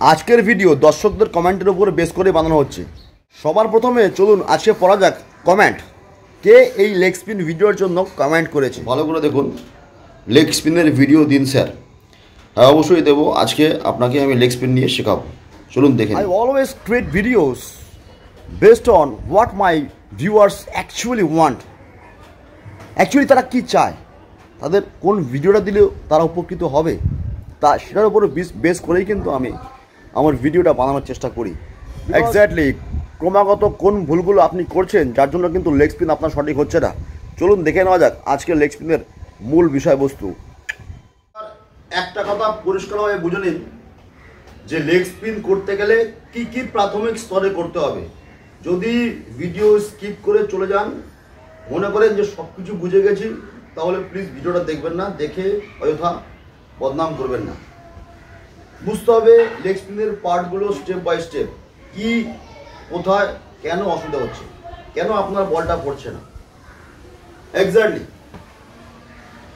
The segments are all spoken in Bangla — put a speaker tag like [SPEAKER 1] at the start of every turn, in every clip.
[SPEAKER 1] আজকের ভিডিও দর্শকদের কমেন্টের উপর বেস করে বানানো হচ্ছে। সবার প্রথমে চলুন আজকে পড়া যাক কমেন্ট। কে এই লেগ স্পিন ভিডিওর জন্য কমেন্ট করেছে ভালো করে দেখুন। লেগ স্পিনের ভিডিও দিন স্যার। হ্যাঁ অবশ্যই দেবো। আজকে আপনাকে আমি লেগ স্পিন নিয়ে শেখাবো, চলুন দেখে। I always create videos based on what my viewers actually want. Actually তারা কী চায়, তাদের কোন ভিডিওটা দিলেও তারা উপকৃত হবে, তা সেটার উপরে বেস করেই কিন্তু আমি আমার ভিডিওটা বানানোর চেষ্টা করি। এক্স্যাক্টলি ক্রমাগত কোন ভুলগুলো আপনি করছেন যার জন্য কিন্তু লেগ স্পিন আপনার সঠিক হচ্ছে না। চলুন দেখে নেওয়া যাক আজকের লেগ স্পিনের মূল বিষয়বস্তু। একটা কথা পরিষ্কারভাবে বুঝে নিন যে লেগ স্পিন করতে গেলে কি কি প্রাথমিক স্তরে করতে হবে। যদি ভিডিও স্কিপ করে চলে যান, মনে করেন যে সব কিছু বুঝে গেছি, তাহলে প্লিজ ভিডিওটা দেখবেন না, দেখে অযথা বদনাম করবেন না। বুঝতে হবে লেগ স্পিনের পার্টগুলো স্টেপ বাই স্টেপ, কি কোথায় কেন অসুবিধা হচ্ছে, কেন আপনার বলটা পড়ছে না। এক্স্যাক্টলি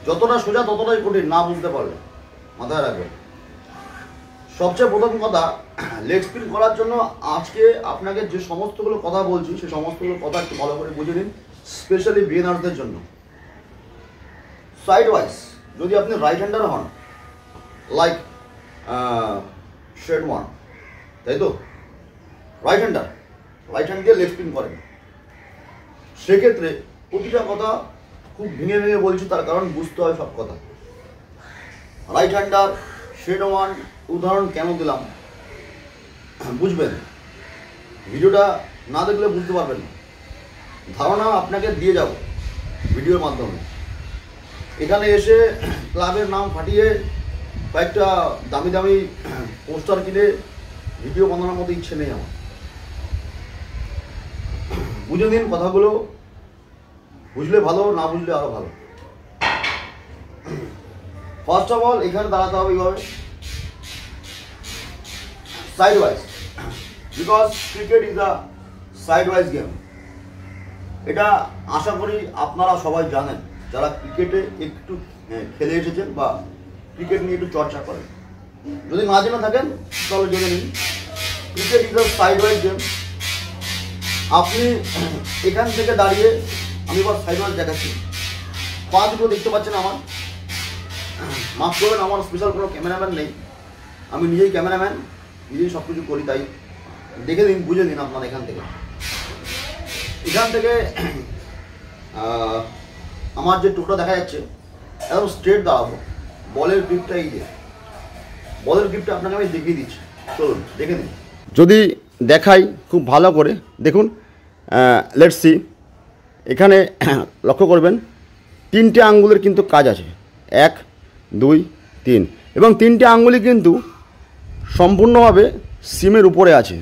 [SPEAKER 1] যতটা সোজা ততটাই কঠিন, না বুঝতে পারলে মাথায় রাখবেন। সবচেয়ে প্রথম কথা, লেগ স্পিন করার জন্য আজকে আপনাকে যে সমস্তগুলো কথা বলছি সেই সমস্তগুলো কথা একটু ভালো করে বুঝে নিন, স্পেশালি বিগিনারদের জন্য। সাইড ওয়াইজ যদি আপনি রাইট হ্যান্ডার হন, লাইক শেড ওয়ান, তাই তো রাইট হ্যান্ড দিয়ে লেগ স্পিন করেন, সেক্ষেত্রে প্রতিটা কথা খুব ভেঙে ভেঙে বলছি, তার কারণ বুঝতে হয় সব কথা। রাইট হ্যান্ডার শেড ওয়ান উদাহরণ কেন দিলাম বুঝবেন, ভিডিওটা না দেখলে বুঝতে পারবেন না। ধারণা আপনাকে দিয়ে যাব ভিডিওর মাধ্যমে। এখানে এসে ক্লাবের নাম ফাটিয়ে কয়েকটা দামি দামি পোস্টার কিনে ভিডিও বানানোর মতো ইচ্ছে নেই আমার। বুঝে নিন কথাগুলো, বুঝলে ভালো, না বুঝলে আরো ভালো। ফার্স্ট অফ অল এখানে দাঁড়াতে হবে এইভাবে side wise, because cricket is a side wise game. এটা আশা করি আপনারা সবাই জানেন, যারা ক্রিকেটে একটু খেলে এসেছেন বা ক্রিকেট নিয়ে একটু চর্চা করেন। যদি না জেনে থাকেন তাহলে জেনে নিন, cricket is a side wise game. আপনি এখান থেকে দাঁড়িয়ে, আমি এবার সাইড ওয়াইজ দেখাচ্ছি, পা দুটো দেখতে পাচ্ছেন আমার, মাফ করবেন আমার স্পেশাল কোনো ক্যামেরাম্যান নেই, আমি নিজেই ক্যামেরাম্যান, নিজেই সব কিছু করি, তাই দেখে নিন, বুঝে নিন আপনার। এখান থেকে আমার যে টুকরো দেখা যাচ্ছে একদম স্ট্রেট দাঁড়াবো, বলের গ্রিপটা এই যে বলের গ্রিপটা আপনাকে আমি দেখিয়ে দিচ্ছি, চলুন দেখে নিন। যদি দেখাই খুব ভালো করে দেখুন, লেটস সি। এখানে লক্ষ্য করবেন তিনটে আঙ্গুলের কিন্তু কাজ আছে, 1 2 3, এবং তিনটে আঙ্গুলই কিন্তু সম্পূর্ণভাবে সিমের উপরে আছে।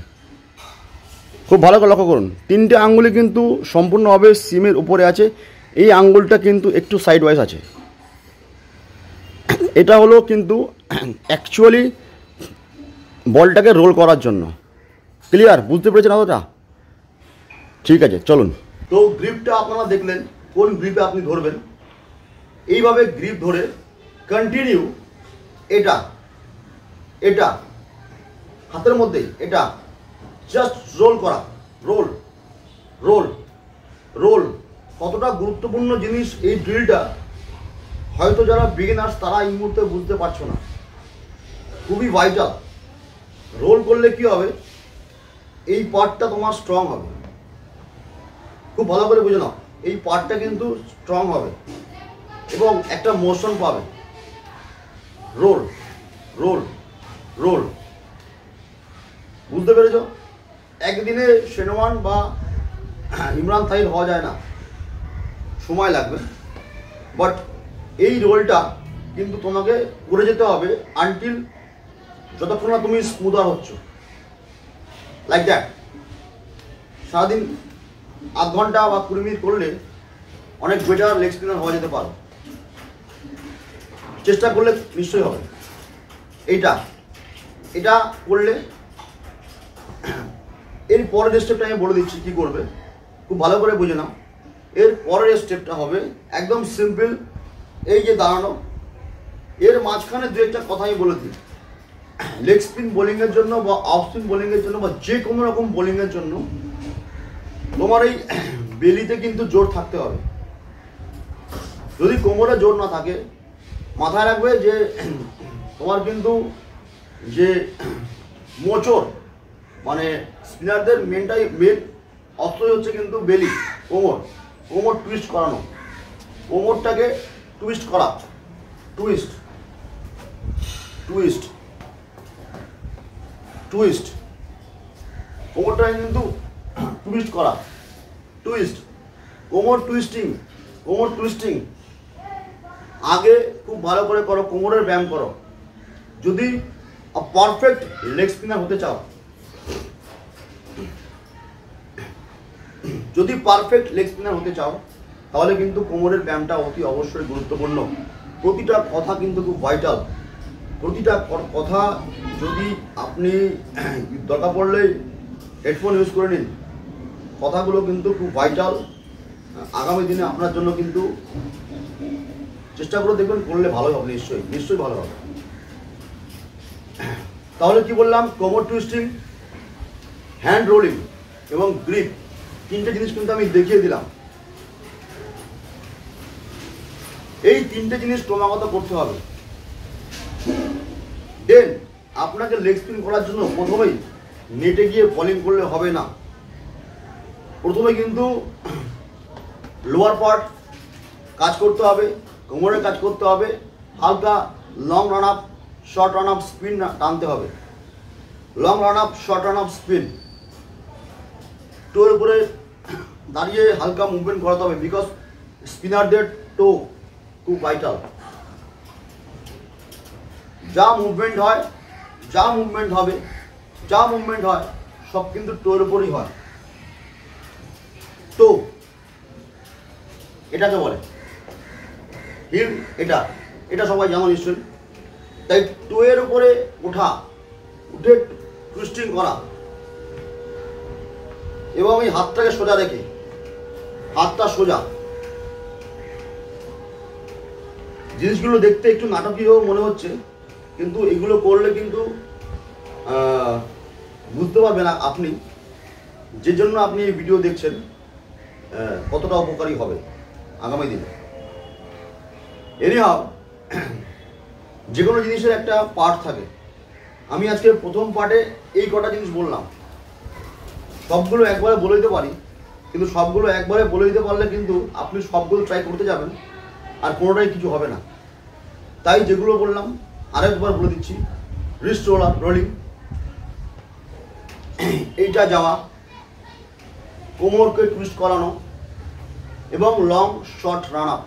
[SPEAKER 1] খুব ভালো করে লক্ষ্য করুন, তিনটে আঙ্গুলই কিন্তু সম্পূর্ণভাবে সিমের উপরে আছে। এই আঙ্গুলটা কিন্তু একটু সাইড ওয়াইজ আছে। এটা হলো কিন্তু অ্যাকচুয়ালি বলটাকে রোল করার জন্য। ক্লিয়ার? বুঝতে পেরেছেন অতটা? ঠিক আছে, চলুন। তো গ্রিপটা আপনারা দেখলেন, কোন গ্রিপে আপনি ধরবেন। এইভাবে গ্রিপ ধরে কন্টিনিউ এটা এটা হাতের মধ্যে এটা জাস্ট রোল করা, রোল রোল রোল। কতটা গুরুত্বপূর্ণ জিনিস এই ড্রিলটা, হয়তো যারা বিগিনার্স তারা এই মুহূর্তে বুঝতে পারছো না, খুবই ভাইটাল। রোল করলে কি হবে, এই পার্টটা তোমার স্ট্রং হবে। খুব ভালো করে বুঝে নাও, এই পার্টটা কিন্তু স্ট্রং হবে এবং একটা মোশন পাবে। রোল রোল রোল, বুঝতে পেরেছ? একদিনে শেনওয়ান বা ইমরান তাহির হওয়া যায় না, সময় লাগবে। বাট এই রোলটা কিন্তু তোমাকে করে যেতে হবে আনটিল যতক্ষণ না তুমি স্মুদার হচ্ছ, লাইক দ্যাট। সারাদিন আধ ঘন্টা বা 20 মিনিট করলে অনেক বেটার লেগ স্পিনার হওয়া যেতে পারো। চেষ্টা করলে নিশ্চয়ই হবে। এটা এটা করলে এর পরের স্টেপটা আমি বলে দিচ্ছি কি করবে, খুব ভালো করে বুঝে নাও। এর পরের স্টেপটা হবে একদম সিম্পল, এই যে দাঁড়ানো, এর মাঝখানে দু একটা কথা আমি বলে দিই। লেগ স্পিন বোলিংয়ের জন্য বা অফ স্পিন বোলিংয়ের জন্য বা যে কোনো রকম বোলিংয়ের জন্য তোমার এই বেলিতে কিন্তু জোর থাকতে হবে। যদি কোমরে জোর না থাকে, মাথায় রাখবে যে তোমার কিন্তু যে মোচড় মানে স্পিনারদের মেন অস্ত্রই হচ্ছে কিন্তু বেলি, কোমর টুইস্ট করানো, কোমরটাকে টুইস্ট করা, টুইস্ট কোমরটাকে কিন্তু টুইস্ট করা, কোমর টুইস্টিং আগে খুব ভালো করে করো, কোমরের ব্যায়াম করো। যদি পারফেক্ট লেগ স্পিনার হতে চাও, তাহলে কিন্তু কোমরের ব্যায়ামটা অতি অবশ্যই গুরুত্বপূর্ণ। প্রতিটা কথা কিন্তু খুব ভাইটাল। প্রতিটা কথা যদি আপনি দরকার পড়লে হেডফোন ইউজ করে নিন, কথাগুলো কিন্তু খুব ভাইটাল। আগামী দিনে আপনার জন্য কিন্তু চেষ্টা করে দেখবেন, করলে ভালো হবে, নিশ্চয়ই ভালো হবে। তাহলে কি বললাম, কোমর টুইস্টিং, হ্যান্ড রোলিং এবং গ্রিপ, তিনটে জিনিস কিন্তু আমি দেখিয়ে দিলাম। এই তিনটে জিনিস ক্রমাগত করতে হবে। দেন আপনাকে লেগ স্পিন করার জন্য প্রথমেই নেটে গিয়ে বলিং করলে হবে না। প্রথমে কিন্তু লোয়ার পার্ট কাজ করতে হবে, কোমরের কাজ করতে হবে, হালকা long run up, short run up, spin টানতে হবে। Long run up, short run up, spin, টোর উপরে দাঁড়িয়ে হালকা মুভমেন্ট করাতে হবে, বিকজ স্পিনারদের টো খুব ভাইটাল। যা মুভমেন্ট হয় সব কিন্তু টোর উপরই হয়। তো এটাকে বলে হিল, এটা সবাই জানো নিশ্চয়ই। তাই টোয়ের উপরে উঠে টুইস্টিং করা এবং এই হাতটাকে সোজা রেখে, হাতটা সোজা। জিনিসগুলো দেখতে একটু নাটকীয় মনে হচ্ছে, কিন্তু এগুলো করলে কিন্তু বুঝতে পারবেন আপনি, যে জন্য আপনি এই ভিডিও দেখছেন, কতটা উপকারী হবে আগামী দিনে। এনিহাউ, যে কোনো জিনিসের একটা পার্ট থাকে। আমি আজকে প্রথম পার্টে এই কটা জিনিস বললাম, সবগুলো একবারে বলে দিতে পারি, কিন্তু সবগুলো একবারে বলে দিতে পারলে কিন্তু আপনি সবগুলো ট্রাই করতে যাবেন আর কোনোটাই কিছু হবে না। তাই যেগুলো বললাম আরেকবার বলে দিচ্ছি। রিস্ট রোলিং, এইটা যাওয়া, কোমরকে টুইস্ট করানো এবং লং শর্ট রান আপ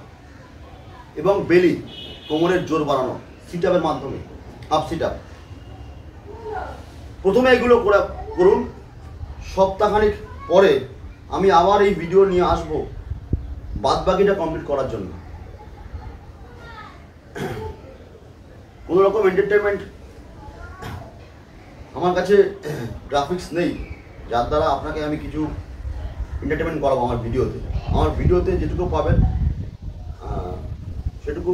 [SPEAKER 1] এবং বেলি, কোমরের জোর বাড়ানো সিট আপের মাধ্যমে, আপ সিট আপ। প্রথমে এগুলো করুন। সপ্তাহখানিক পরে আমি আবার এই ভিডিও নিয়ে আসব বাদবাকিটা কমপ্লিট করার জন্য। কোনো রকম এন্টারটেনমেন্ট আমার কাছে গ্রাফিক্স নেই যার দ্বারা আপনাকে আমি কিছু এন্টারটেনমেন্ট করাবো। আমার ভিডিওতে যেটুকু পাবেন সেটুকু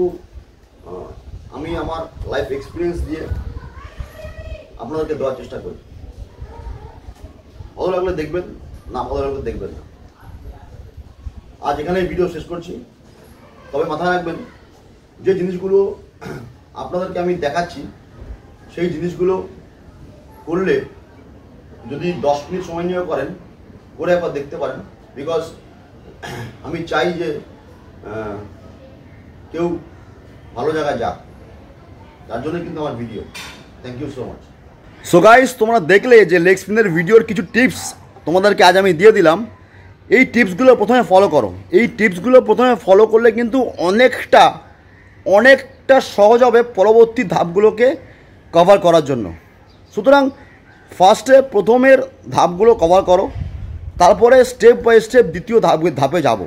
[SPEAKER 1] আমি আমার লাইফ এক্সপিরিয়েন্স দিয়ে আপনাদেরকে দেওয়ার চেষ্টা করি। ভালো লাগলে দেখবেন, না ভালো লাগলে দেখবেন না। আজ এখানে ভিডিও শেষ করছি। তবে মাথায় রাখবেন, যে জিনিসগুলো আপনাদেরকে আমি দেখাচ্ছি সেই জিনিসগুলো করলে যদি 10 মিনিট সময় নিয়ে করেন, করে একবার দেখতে পারেন। বিকজ আমি চাই যে কেউ ভালো জায়গায় যাক, তার জন্য কিন্তু আমার video. Thank you so much. So guys, তোমরা দেখলে যে লেগ স্পিনের ভিডিওর কিছু টিপস তোমাদেরকে আজ আমি দিয়ে দিলাম। এই টিপসগুলো প্রথমে ফলো করো। এই টিপসগুলো প্রথমে ফলো করলে কিন্তু অনেকটা সহজ হবে পরবর্তী ধাপগুলোকে কভার করার জন্য। সুতরাং ফার্স্টে প্রথমের ধাপগুলো কভার করো, তারপরে স্টেপ বাই স্টেপ দ্বিতীয় ধাপে যাব।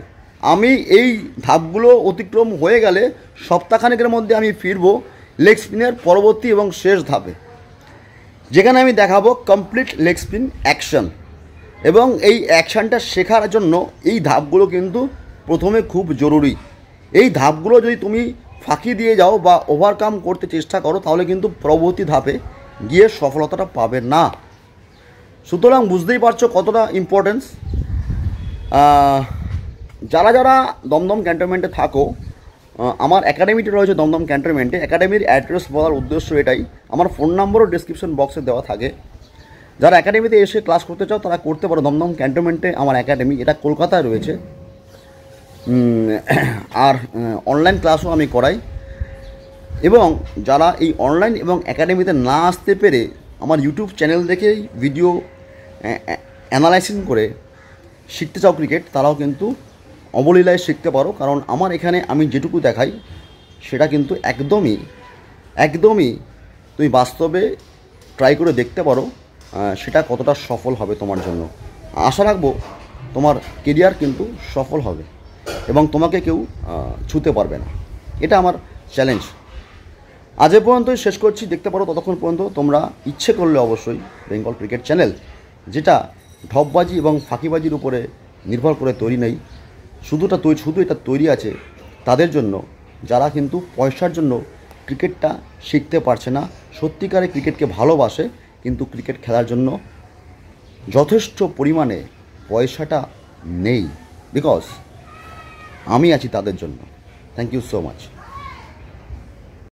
[SPEAKER 1] আমি এই ধাপগুলো অতিক্রম হয়ে গেলে সপ্তাহখানেকের মধ্যে আমি ফিরবো লেগ স্পিনের পরবর্তী এবং শেষ ধাপে, যেখানে আমি দেখাবো কমপ্লিট লেগ স্পিন অ্যাকশন। এবং এই অ্যাকশানটা শেখার জন্য এই ধাপগুলো কিন্তু প্রথমে খুব জরুরি। এই ধাপগুলো যদি তুমি ফাঁকি দিয়ে যাও বা ওভারকাম করতে চেষ্টা করো, তাহলে কিন্তু পরবর্তী ধাপে গিয়ে সফলতাটা পাবে না। সুতরাং বুঝতেই পারছো কতটা ইম্পর্টেন্স। যারা যারা দমদম ক্যান্টনমেন্টে থাকো, আমার একাডেমিটি রয়েছে দমদম ক্যান্টনমেন্টে। একাডেমির অ্যাড্রেস বলার উদ্দেশ্য এটাই, আমার ফোন নাম্বারও ডিসক্রিপশন বক্সে দেওয়া থাকে। যারা একাডেমিতে এসে ক্লাস করতে চাও তারা করতে পারো। দমদম ক্যান্টনমেন্টে আমার একাডেমি, এটা কলকাতায় রয়েছে। আর অনলাইন ক্লাসও আমি করাই। এবং যারা এই অনলাইন এবং একাডেমিতে না আসতে পেরে আমার ইউটিউব চ্যানেল দেখেই ভিডিও অ্যানালাইসিস করে শিখতে চাও ক্রিকেট, তারাও কিন্তু অবলীলায় শিখতে পারো। কারণ আমার এখানে আমি যেটুকু দেখাই সেটা কিন্তু একদমই তুমি বাস্তবে ট্রাই করে দেখতে পারো, সেটা কতটা সফল হবে তোমার জন্য। আশা রাখবো তোমার কেরিয়ার কিন্তু সফল হবে এবং তোমাকে কেউ ছুঁতে পারবে না, এটা আমার চ্যালেঞ্জ। আজ এ পর্যন্তই শেষ করছি। দেখতে পারো ততক্ষণ পর্যন্ত তোমরা ইচ্ছে করলে অবশ্যই বেঙ্গল ক্রিকেট চ্যানেল, যেটা ঢপবাজি এবং ফাঁকিবাজির উপরে নির্ভর করে তৈরি নেই, শুধু এটা তৈরি আছে তাদের জন্য যারা কিন্তু পয়সার জন্য ক্রিকেটটা শিখতে পারছে না, সত্যিকারে ক্রিকেটকে ভালোবাসে কিন্তু ক্রিকেট খেলার জন্য যথেষ্ট পরিমাণে পয়সাটা নেই। বিকজ আমি আছি তাদের জন্য। Thank you so much.